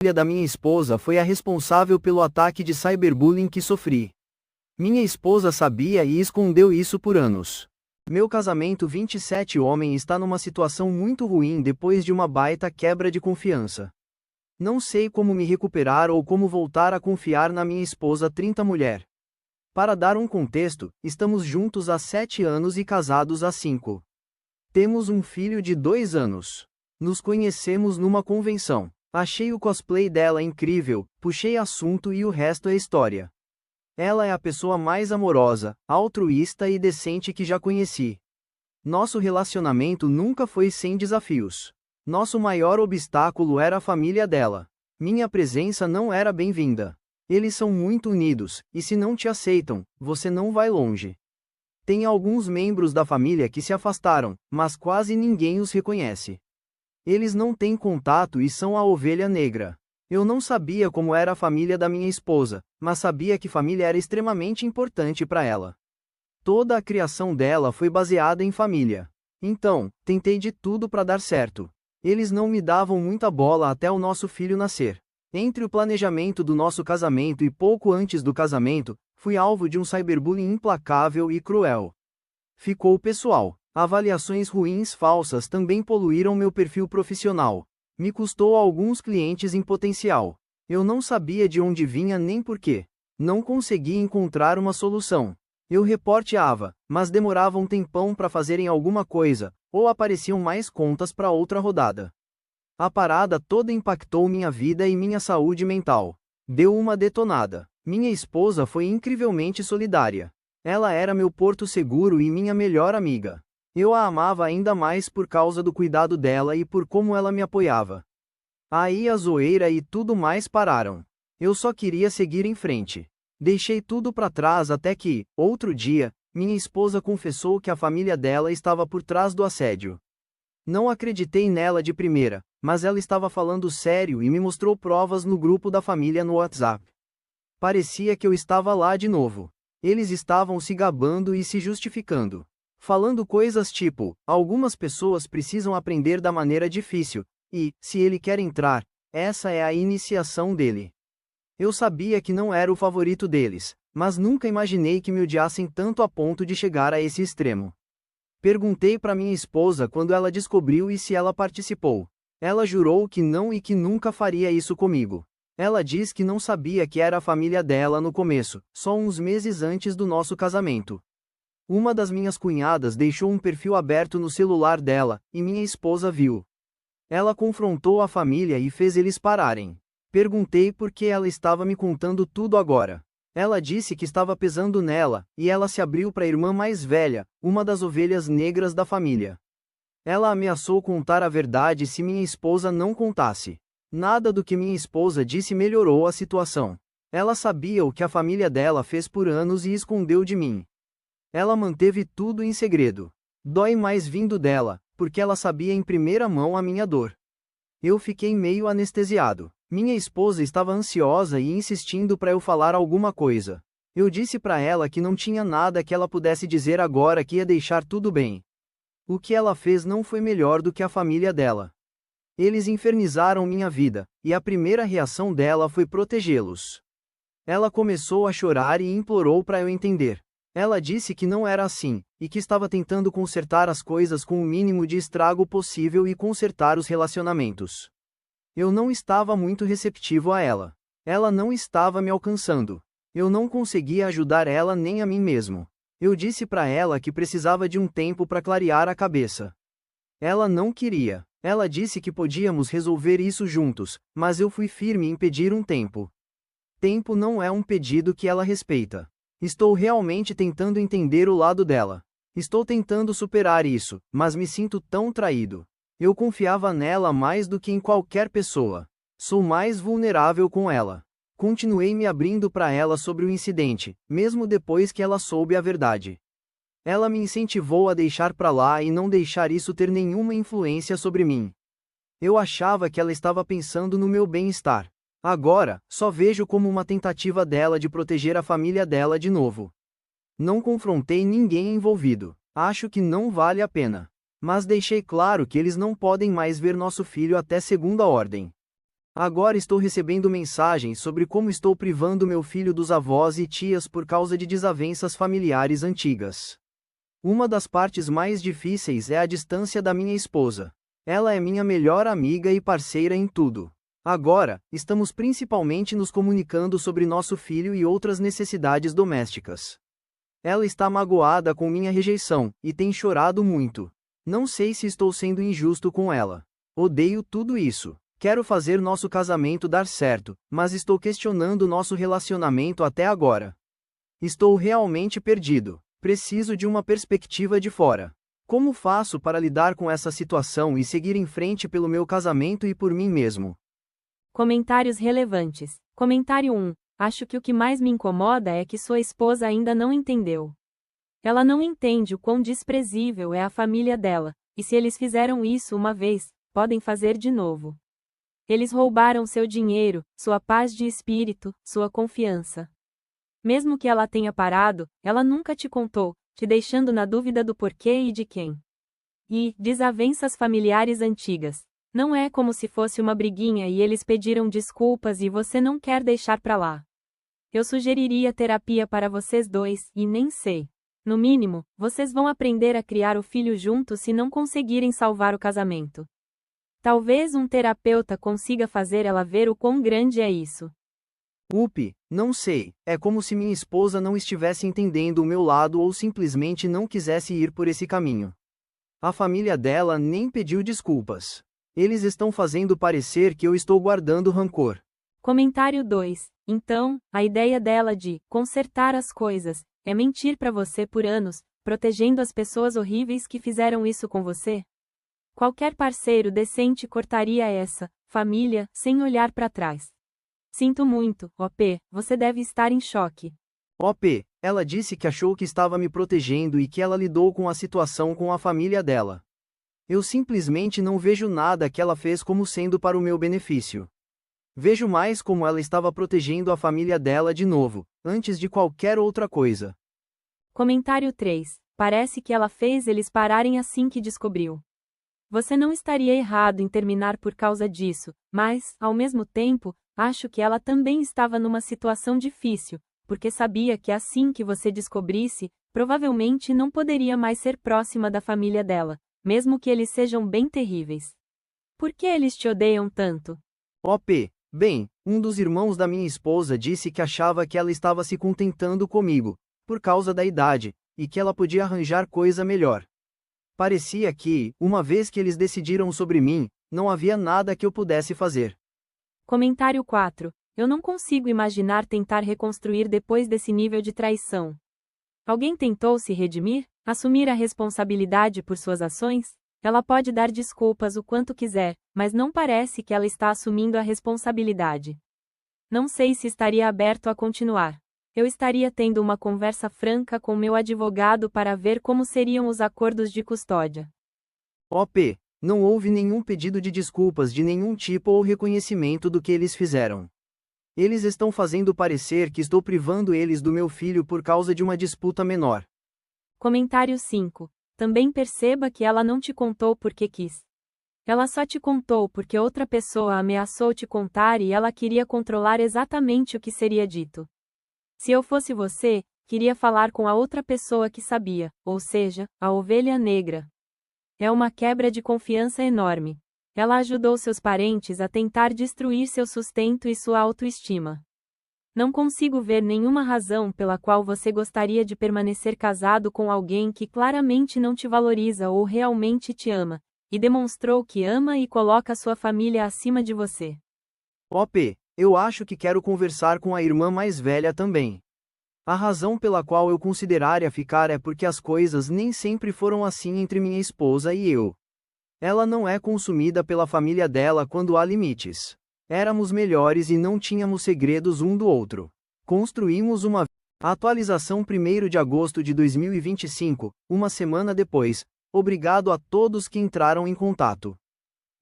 família da minha esposa foi a responsável pelo ataque de cyberbullying que sofri. Minha esposa sabia e escondeu isso por anos. Meu casamento 27 homem está numa situação muito ruim depois de uma baita quebra de confiança. Não sei como me recuperar ou como voltar a confiar na minha esposa 30 mulher. Para dar um contexto, estamos juntos há 7 anos e casados há 5. Temos um filho de 2 anos. Nos conhecemos numa convenção. Achei o cosplay dela incrível, puxei assunto e o resto é história. Ela é a pessoa mais amorosa, altruísta e decente que já conheci. Nosso relacionamento nunca foi sem desafios. Nosso maior obstáculo era a família dela. Minha presença não era bem-vinda. Eles são muito unidos, e se não te aceitam, você não vai longe. Tem alguns membros da família que se afastaram, mas quase ninguém os reconhece. Eles não têm contato e são a ovelha negra. Eu não sabia como era a família da minha esposa, mas sabia que família era extremamente importante para ela. Toda a criação dela foi baseada em família. Então, tentei de tudo para dar certo. Eles não me davam muita bola até o nosso filho nascer. Entre o planejamento do nosso casamento e pouco antes do casamento, fui alvo de um cyberbullying implacável e cruel. Ficou pessoal. Avaliações ruins falsas também poluíram meu perfil profissional. Me custou alguns clientes em potencial. Eu não sabia de onde vinha nem porquê. Não consegui encontrar uma solução. Eu reportava, mas demorava um tempão para fazerem alguma coisa, ou apareciam mais contas para outra rodada. A parada toda impactou minha vida e minha saúde mental. Deu uma detonada. Minha esposa foi incrivelmente solidária. Ela era meu porto seguro e minha melhor amiga. Eu a amava ainda mais por causa do cuidado dela e por como ela me apoiava. Aí a zoeira e tudo mais pararam. Eu só queria seguir em frente. Deixei tudo para trás até que, outro dia, minha esposa confessou que a família dela estava por trás do assédio. Não acreditei nela de primeira, mas ela estava falando sério e me mostrou provas no grupo da família no WhatsApp. Parecia que eu estava lá de novo. Eles estavam se gabando e se justificando. Falando coisas tipo, algumas pessoas precisam aprender da maneira difícil, e, se ele quer entrar, essa é a iniciação dele. Eu sabia que não era o favorito deles, mas nunca imaginei que me odiassem tanto a ponto de chegar a esse extremo. Perguntei para minha esposa quando ela descobriu e se ela participou. Ela jurou que não e que nunca faria isso comigo. Ela diz que não sabia que era a família dela no começo, só uns meses antes do nosso casamento. Uma das minhas cunhadas deixou um perfil aberto no celular dela, e minha esposa viu. Ela confrontou a família e fez eles pararem. Perguntei por que ela estava me contando tudo agora. Ela disse que estava pesando nela, e ela se abriu para a irmã mais velha, uma das ovelhas negras da família. Ela ameaçou contar a verdade se minha esposa não contasse. Nada do que minha esposa disse melhorou a situação. Ela sabia o que a família dela fez por anos e escondeu de mim. Ela manteve tudo em segredo. Dói mais vindo dela, porque ela sabia em primeira mão a minha dor. Eu fiquei meio anestesiado. Minha esposa estava ansiosa e insistindo para eu falar alguma coisa. Eu disse para ela que não tinha nada que ela pudesse dizer agora que ia deixar tudo bem. O que ela fez não foi melhor do que a família dela. Eles infernizaram minha vida, e a primeira reação dela foi protegê-los. Ela começou a chorar e implorou para eu entender. Ela disse que não era assim, e que estava tentando consertar as coisas com o mínimo de estrago possível e consertar os relacionamentos. Eu não estava muito receptivo a ela. Ela não estava me alcançando. Eu não conseguia ajudar ela nem a mim mesmo. Eu disse para ela que precisava de um tempo para clarear a cabeça. Ela não queria. Ela disse que podíamos resolver isso juntos, mas eu fui firme em pedir um tempo. Tempo não é um pedido que ela respeita. Estou realmente tentando entender o lado dela. Estou tentando superar isso, mas me sinto tão traído. Eu confiava nela mais do que em qualquer pessoa. Sou mais vulnerável com ela. Continuei me abrindo para ela sobre o incidente, mesmo depois que ela soube a verdade. Ela me incentivou a deixar para lá e não deixar isso ter nenhuma influência sobre mim. Eu achava que ela estava pensando no meu bem-estar. Agora, só vejo como uma tentativa dela de proteger a família dela de novo. Não confrontei ninguém envolvido. Acho que não vale a pena. Mas deixei claro que eles não podem mais ver nosso filho até segunda ordem. Agora estou recebendo mensagens sobre como estou privando meu filho dos avós e tias por causa de desavenças familiares antigas. Uma das partes mais difíceis é a distância da minha esposa. Ela é minha melhor amiga e parceira em tudo. Agora, estamos principalmente nos comunicando sobre nosso filho e outras necessidades domésticas. Ela está magoada com minha rejeição, e tem chorado muito. Não sei se estou sendo injusto com ela. Odeio tudo isso. Quero fazer nosso casamento dar certo, mas estou questionando nosso relacionamento até agora. Estou realmente perdido. Preciso de uma perspectiva de fora. Como faço para lidar com essa situação e seguir em frente pelo meu casamento e por mim mesmo? Comentários relevantes. Comentário 1. Acho que o que mais me incomoda é que sua esposa ainda não entendeu. Ela não entende o quão desprezível é a família dela, e se eles fizeram isso uma vez, podem fazer de novo. Eles roubaram seu dinheiro, sua paz de espírito, sua confiança. Mesmo que ela tenha parado, ela nunca te contou, te deixando na dúvida do porquê e de quem. E, desavenças familiares antigas. Não é como se fosse uma briguinha e eles pediram desculpas e você não quer deixar pra lá. Eu sugeriria terapia para vocês dois, e nem sei. No mínimo, vocês vão aprender a criar o filho juntos se não conseguirem salvar o casamento. Talvez um terapeuta consiga fazer ela ver o quão grande é isso. Não sei, é como se minha esposa não estivesse entendendo o meu lado ou simplesmente não quisesse ir por esse caminho. A família dela nem pediu desculpas. Eles estão fazendo parecer que eu estou guardando rancor. Comentário 2. Então, a ideia dela de consertar as coisas é mentir pra você por anos, protegendo as pessoas horríveis que fizeram isso com você? Qualquer parceiro decente cortaria essa família sem olhar pra trás. Sinto muito, OP, você deve estar em choque. OP, ela disse que achou que estava me protegendo e que ela lidou com a situação com a família dela. Eu simplesmente não vejo nada que ela fez como sendo para o meu benefício. Vejo mais como ela estava protegendo a família dela de novo, antes de qualquer outra coisa. Comentário 3. Parece que ela fez eles pararem assim que descobriu. Você não estaria errado em terminar por causa disso, mas, ao mesmo tempo, acho que ela também estava numa situação difícil, porque sabia que assim que você descobrisse, provavelmente não poderia mais ser próxima da família dela, mesmo que eles sejam bem terríveis. Por que eles te odeiam tanto? OP, bem, um dos irmãos da minha esposa disse que achava que ela estava se contentando comigo, por causa da idade, e que ela podia arranjar coisa melhor. Parecia que, uma vez que eles decidiram sobre mim, não havia nada que eu pudesse fazer. Comentário 4. Eu não consigo imaginar tentar reconstruir depois desse nível de traição. Alguém tentou se redimir? Assumir a responsabilidade por suas ações? Ela pode dar desculpas o quanto quiser, mas não parece que ela está assumindo a responsabilidade. Não sei se estaria aberto a continuar. Eu estaria tendo uma conversa franca com meu advogado para ver como seriam os acordos de custódia. OP, não houve nenhum pedido de desculpas de nenhum tipo ou reconhecimento do que eles fizeram. Eles estão fazendo parecer que estou privando eles do meu filho por causa de uma disputa menor. Comentário 5. Também perceba que ela não te contou porque quis. Ela só te contou porque outra pessoa ameaçou te contar e ela queria controlar exatamente o que seria dito. Se eu fosse você, queria falar com a outra pessoa que sabia, ou seja, a ovelha negra. É uma quebra de confiança enorme. Ela ajudou seus parentes a tentar destruir seu sustento e sua autoestima. Não consigo ver nenhuma razão pela qual você gostaria de permanecer casado com alguém que claramente não te valoriza ou realmente te ama, e demonstrou que ama e coloca sua família acima de você. OP, eu acho que quero conversar com a irmã mais velha também. A razão pela qual eu consideraria ficar é porque as coisas nem sempre foram assim entre minha esposa e eu. Ela não é consumida pela família dela quando há limites. Éramos melhores e não tínhamos segredos um do outro. Construímos uma atualização 1º de agosto de 2025, uma semana depois. Obrigado a todos que entraram em contato.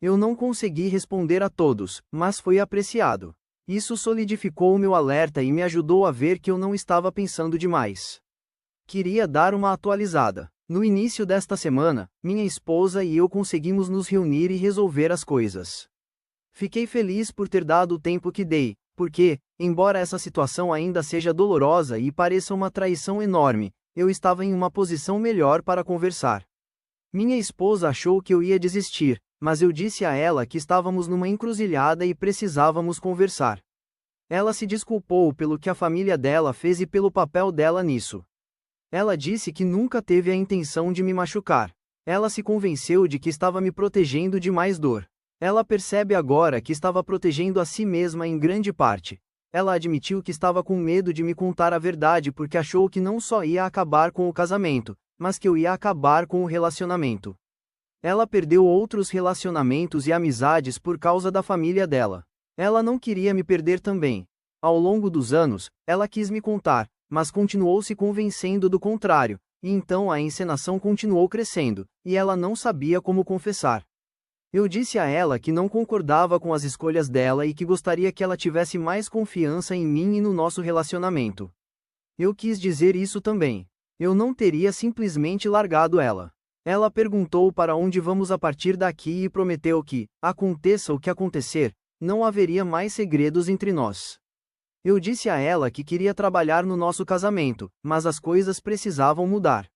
Eu não consegui responder a todos, mas foi apreciado. Isso solidificou o meu alerta e me ajudou a ver que eu não estava pensando demais. Queria dar uma atualizada. No início desta semana, minha esposa e eu conseguimos nos reunir e resolver as coisas. Fiquei feliz por ter dado o tempo que dei, porque, embora essa situação ainda seja dolorosa e pareça uma traição enorme, eu estava em uma posição melhor para conversar. Minha esposa achou que eu ia desistir, mas eu disse a ela que estávamos numa encruzilhada e precisávamos conversar. Ela se desculpou pelo que a família dela fez e pelo papel dela nisso. Ela disse que nunca teve a intenção de me machucar. Ela se convenceu de que estava me protegendo de mais dor. Ela percebe agora que estava protegendo a si mesma em grande parte. Ela admitiu que estava com medo de me contar a verdade porque achou que não só ia acabar com o casamento, mas que eu ia acabar com o relacionamento. Ela perdeu outros relacionamentos e amizades por causa da família dela. Ela não queria me perder também. Ao longo dos anos, ela quis me contar, mas continuou se convencendo do contrário, e então a encenação continuou crescendo, e ela não sabia como confessar. Eu disse a ela que não concordava com as escolhas dela e que gostaria que ela tivesse mais confiança em mim e no nosso relacionamento. Eu quis dizer isso também. Eu não teria simplesmente largado ela. Ela perguntou para onde vamos a partir daqui e prometeu que, aconteça o que acontecer, não haveria mais segredos entre nós. Eu disse a ela que queria trabalhar no nosso casamento, mas as coisas precisavam mudar.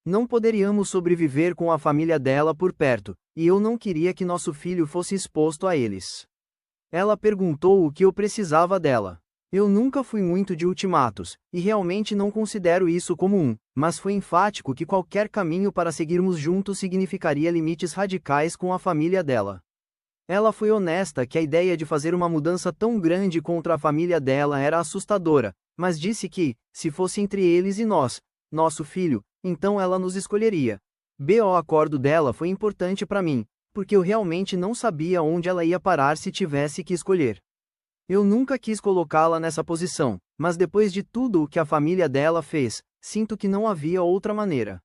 Não poderíamos sobreviver com a família dela por perto, e eu não queria que nosso filho fosse exposto a eles. Ela perguntou o que eu precisava dela. Eu nunca fui muito de ultimatos, e realmente não considero isso como um, mas foi enfático que qualquer caminho para seguirmos juntos significaria limites radicais com a família dela. Ela foi honesta que a ideia de fazer uma mudança tão grande contra a família dela era assustadora, mas disse que, se fosse entre eles e nós, nosso filho, então ela nos escolheria. O acordo dela foi importante para mim, porque eu realmente não sabia onde ela ia parar se tivesse que escolher. Eu nunca quis colocá-la nessa posição, mas depois de tudo o que a família dela fez, sinto que não havia outra maneira.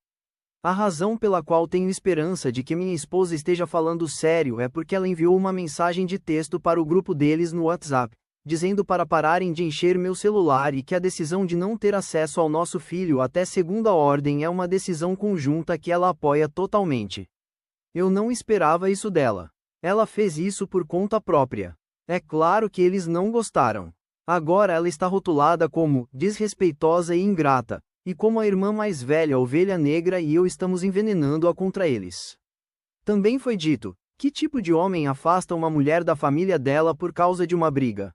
A razão pela qual tenho esperança de que minha esposa esteja falando sério é porque ela enviou uma mensagem de texto para o grupo deles no WhatsApp, dizendo para pararem de encher meu celular e que a decisão de não ter acesso ao nosso filho até segunda ordem é uma decisão conjunta que ela apoia totalmente. Eu não esperava isso dela. Ela fez isso por conta própria. É claro que eles não gostaram. Agora ela está rotulada como desrespeitosa e ingrata, e como a irmã mais velha ovelha negra e eu estamos envenenando-a contra eles. Também foi dito, que tipo de homem afasta uma mulher da família dela por causa de uma briga?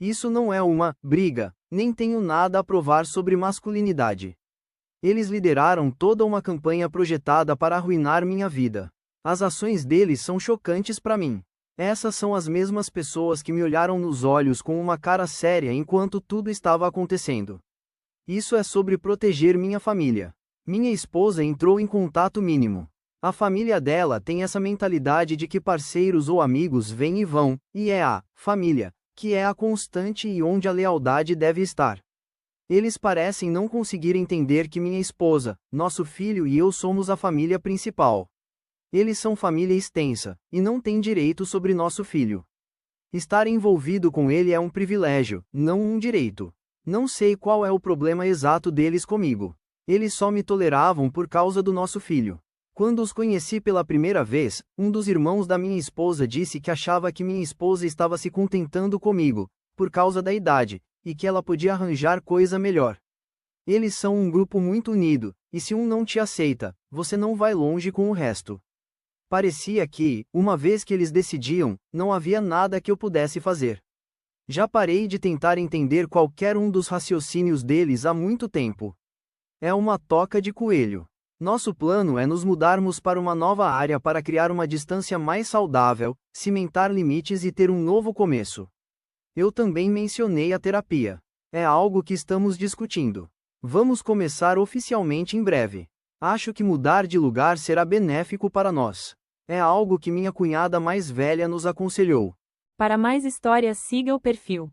Isso não é uma briga, nem tenho nada a provar sobre masculinidade. Eles lideraram toda uma campanha projetada para arruinar minha vida. As ações deles são chocantes para mim. Essas são as mesmas pessoas que me olharam nos olhos com uma cara séria enquanto tudo estava acontecendo. Isso é sobre proteger minha família. Minha esposa entrou em contato mínimo. A família dela tem essa mentalidade de que parceiros ou amigos vêm e vão, e é a família que é a constante e onde a lealdade deve estar. Eles parecem não conseguir entender que minha esposa, nosso filho e eu somos a família principal. Eles são família extensa, e não têm direito sobre nosso filho. Estar envolvido com ele é um privilégio, não um direito. Não sei qual é o problema exato deles comigo. Eles só me toleravam por causa do nosso filho. Quando os conheci pela primeira vez, um dos irmãos da minha esposa disse que achava que minha esposa estava se contentando comigo, por causa da idade, e que ela podia arranjar coisa melhor. Eles são um grupo muito unido, e se um não te aceita, você não vai longe com o resto. Parecia que, uma vez que eles decidiam, não havia nada que eu pudesse fazer. Já parei de tentar entender qualquer um dos raciocínios deles há muito tempo. É uma toca de coelho. Nosso plano é nos mudarmos para uma nova área para criar uma distância mais saudável, cimentar limites e ter um novo começo. Eu também mencionei a terapia. É algo que estamos discutindo. Vamos começar oficialmente em breve. Acho que mudar de lugar será benéfico para nós. É algo que minha cunhada mais velha nos aconselhou. Para mais histórias, siga o perfil